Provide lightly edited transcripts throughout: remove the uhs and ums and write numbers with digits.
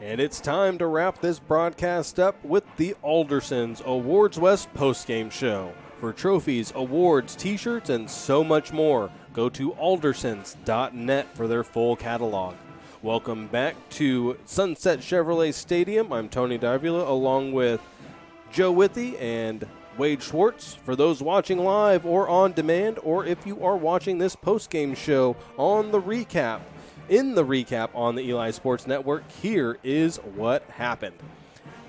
And it's time to wrap this broadcast up with the Alderson's Awards West postgame show. For trophies, awards, t-shirts, and so much more, go to aldersons.net for their full catalog. Welcome back to Sunset Chevrolet Stadium. I'm Tony Davila along with Joe Withy and Wade Schwartz. For those watching live or on demand, or if you are watching this postgame show on the recap, in the recap on the Eli Sports Network, here is what happened.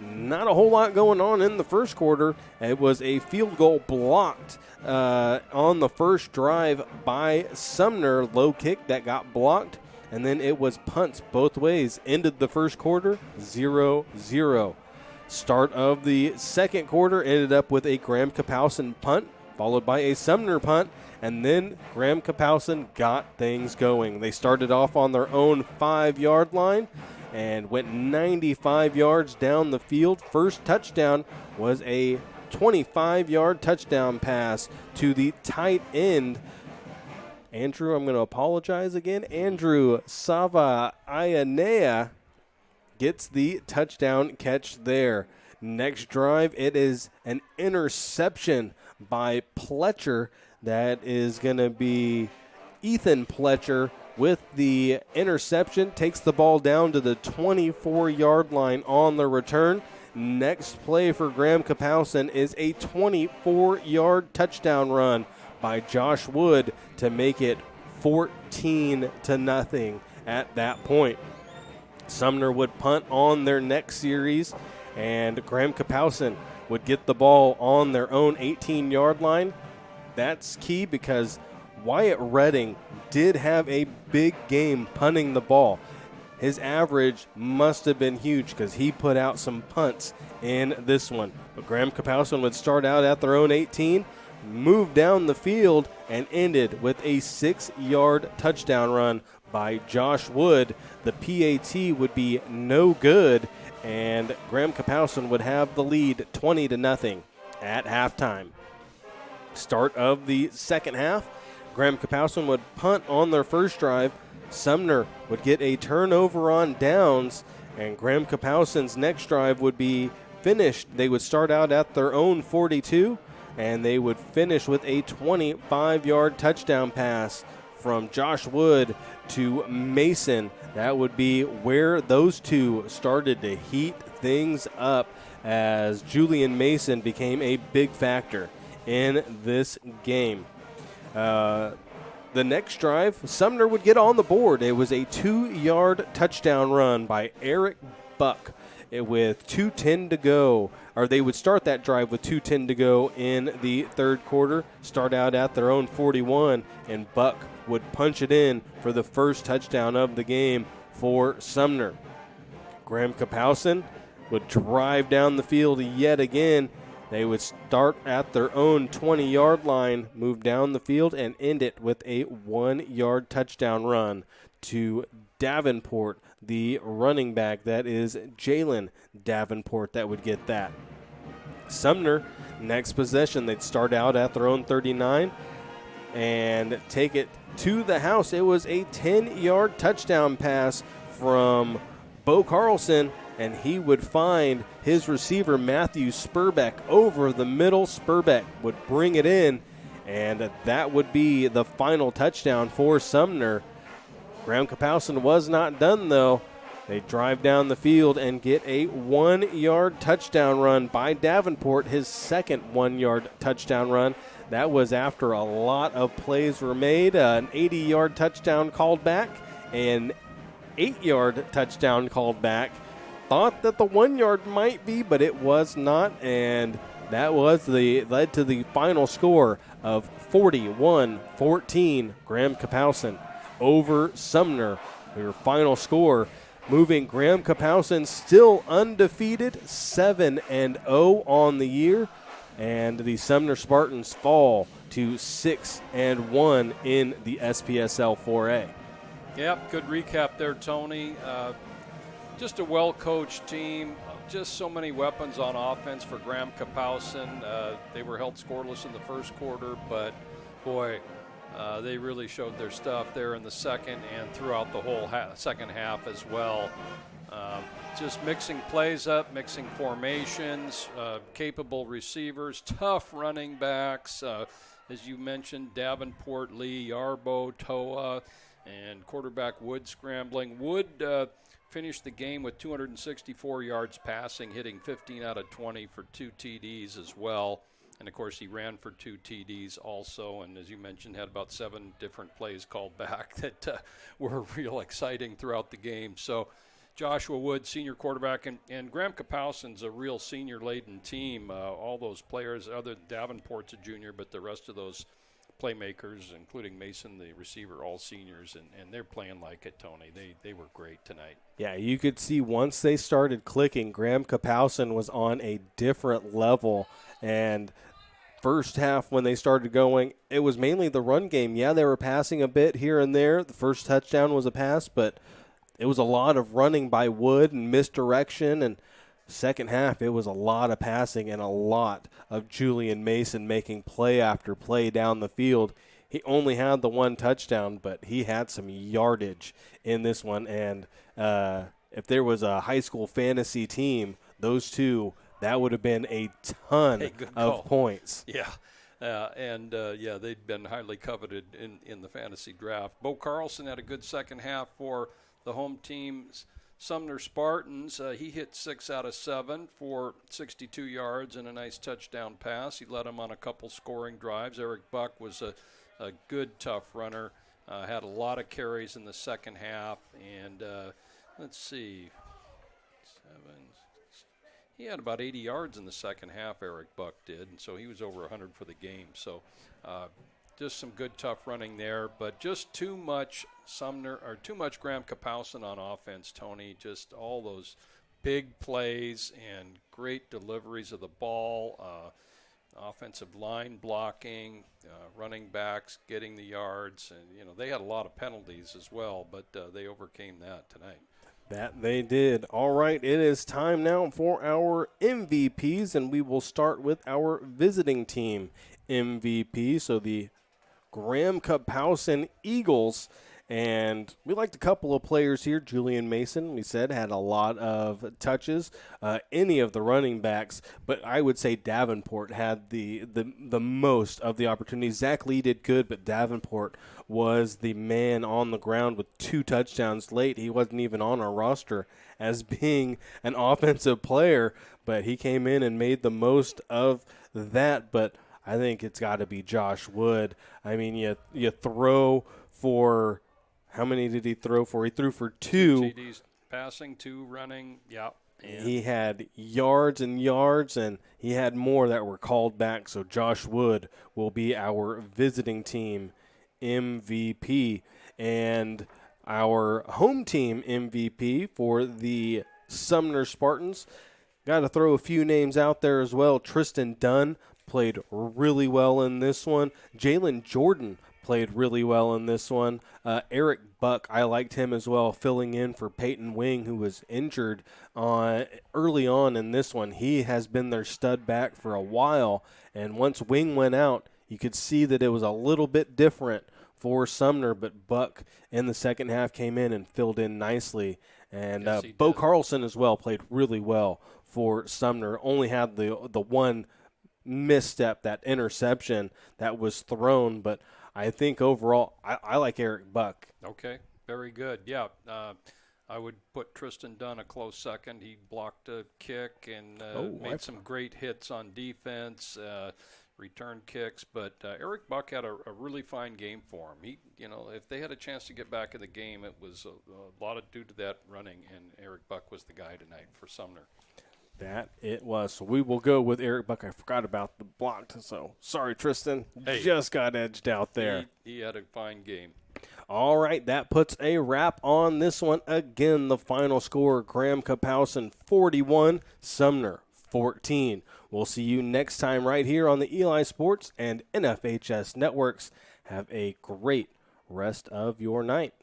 Not a whole lot going on in the first quarter. It was a field goal blocked on the first drive by Sumner, low kick that got blocked, and then it was punts both ways. Ended the first quarter 0-0. Start of the second quarter ended up with a Graham-Kapowsin punt, followed by a Sumner punt, and then Graham-Kapowsin got things going. They started off on their own 5-yard line and went 95 yards down the field. First touchdown was a 25-yard touchdown pass to the tight end. Andrew, I'm going to apologize again. Andrew Sava-Ayanea gets the touchdown catch there. Next drive, it is an interception by Pletcher. That is going to be Ethan Pletcher with the interception. Takes the ball down to the 24-yard line on the return. Next play for Graham-Kapowsin is a 24-yard touchdown run by Josh Wood to make it 14-0 at that point. Sumner would punt on their next series, and Graham-Kapowsin would get the ball on their own 18-yard line. That's key because Wyatt Redding did have a big game punting the ball. His average must have been huge because he put out some punts in this one. But Graham-Kapowsin would start out at their own 18, move down the field, and ended with a 6-yard touchdown run by Josh Wood. The PAT would be no good, and Graham-Kapowsin would have the lead 20-0 at halftime. Start of the second half, Graham-Kapowsin would punt on their first drive. Sumner would get a turnover on downs, and Graham-Kapowsin's next drive would be finished. They would start out at their own 42, and they would finish with a 25-yard touchdown pass from Josh Wood to Mason. That would be where those two started to heat things up as Julian Mason became a big factor in this game. The next drive, Sumner would get on the board. It was a 2-yard touchdown run by Eric Buck with 2:10 to go. Or they would start that drive with 2:10 to go in the third quarter, start out at their own 41, and Buck would punch it in for the first touchdown of the game for Sumner. Graham-Kapowsin would drive down the field yet again. They would start at their own 20-yard line, move down the field, and end it with a 1-yard touchdown run to Davenport, the running back. That is Jalen Davenport that would get that. Sumner, next possession, they'd start out at their own 39 and take it to the house. It was a 10-yard touchdown pass from Bo Carlson, and he would find his receiver, Matthew Spurbeck, over the middle. Spurbeck would bring it in, and that would be the final touchdown for Sumner. Graham-Kapowsin was not done, though. They drive down the field and get a 1-yard touchdown run by Davenport, his second 1-yard touchdown run. That was after a lot of plays were made. An 80-yard touchdown called back, an 8-yard touchdown called back. Thought that the 1 yard might be, but it was not, and that led to the final score of 41-14. Graham-Kapowsin over Sumner. Their final score, moving Graham-Kapowsin still undefeated, 7-0 on the year, and the Sumner Spartans fall to 6-1 in the SPSL 4A. Yep, good recap there, Tony. Just a well-coached team, just so many weapons on offense for Graham-Kapowsin. They were held scoreless in the first quarter, but, boy, they really showed their stuff there in the second and throughout the whole second half as well. just mixing plays up, mixing formations, capable receivers, tough running backs. As you mentioned, Davenport, Lee, Yarbo, Toa, and quarterback Wood scrambling. Wood finished the game with 264 yards passing, hitting 15 out of 20 for 2 TDs as well. And, of course, he ran for 2 TDs also. And, as you mentioned, had about 7 different plays called back that were real exciting throughout the game. So Joshua Wood, senior quarterback, and Graham-Kapowsin's a real senior-laden team. All those players, other than Davenport's a junior, but the rest of those playmakers, including Mason, the receiver, all seniors, and they're playing like it, Tony. They were great tonight. Yeah, you could see once they started clicking, Graham-Kapowsin was on a different level. And first half when they started going, it was mainly the run game. Yeah, they were passing a bit here and there. The first touchdown was a pass, but it was a lot of running by Wood and misdirection. And second half, it was a lot of passing and a lot of Julian Mason making play after play down the field. He only had the 1 touchdown, but he had some yardage in this one. And if there was a high school fantasy team, those two, that would have been a ton of points. Yeah. They'd been highly coveted in the fantasy draft. Bo Carlson had a good second half for the home team's Sumner Spartans. He hit 6 out of 7 for 62 yards and a nice touchdown pass. He led them on a couple scoring drives. Eric Buck was a good, tough runner. Had a lot of carries in the second half. And let's see, 7. He had about 80 yards in the second half, Eric Buck did, and so he was over 100 for the game. So just some good, tough running there, but just too much Graham-Kapowsin on offense, Tony. Just all those big plays and great deliveries of the ball, offensive line blocking, running backs getting the yards, and they had a lot of penalties as well, but they overcame that tonight. That they did. All right, it is time now for our MVPs, and we will start with our visiting team MVP. So the Graham-Kapowsin Eagles. And we liked a couple of players here. Julian Mason, we said, had a lot of touches. Any of the running backs, but I would say Davenport had the most of the opportunities. Zach Lee did good, but Davenport was the man on the ground with 2 touchdowns late. He wasn't even on our roster as being an offensive player, but he came in and made the most of that. But I think it's got to be Josh Wood. I mean, you throw for – how many did he throw for? He threw for 2. 2 TDs passing, 2 running, yeah. And he had yards and yards, and he had more that were called back. So Josh Wood will be our visiting team MVP. And our home team MVP for the Sumner Spartans, got to throw a few names out there as well. Tristan Dunn played really well in this one. Jalen Jordan played really well in this one. Eric Buck, I liked him as well, filling in for Peyton Wing, who was injured early on in this one. He has been their stud back for a while, and once Wing went out, you could see that it was a little bit different for Sumner, but Buck in the second half came in and filled in nicely. And yes, Bo Carlson as well played really well for Sumner. Only had the one misstep, that interception that was thrown, but I think overall, I like Eric Buck. Okay, very good. Yeah, I would put Tristan Dunn a close second. He blocked a kick and made some great hits on defense, return kicks. But Eric Buck had a really fine game for him. He, if they had a chance to get back in the game, it was a lot of due to that running, and Eric Buck was the guy tonight for Sumner. That it was. So we will go with Eric Buck. I forgot about the blocked. So sorry, Tristan. Just got edged out there. He had a fine game. All right, that puts a wrap on this one. Again, the final score, Graham-Kapowsin 41, Sumner 14. We'll see you next time right here on the Eli Sports and NFHS Networks. Have a great rest of your night.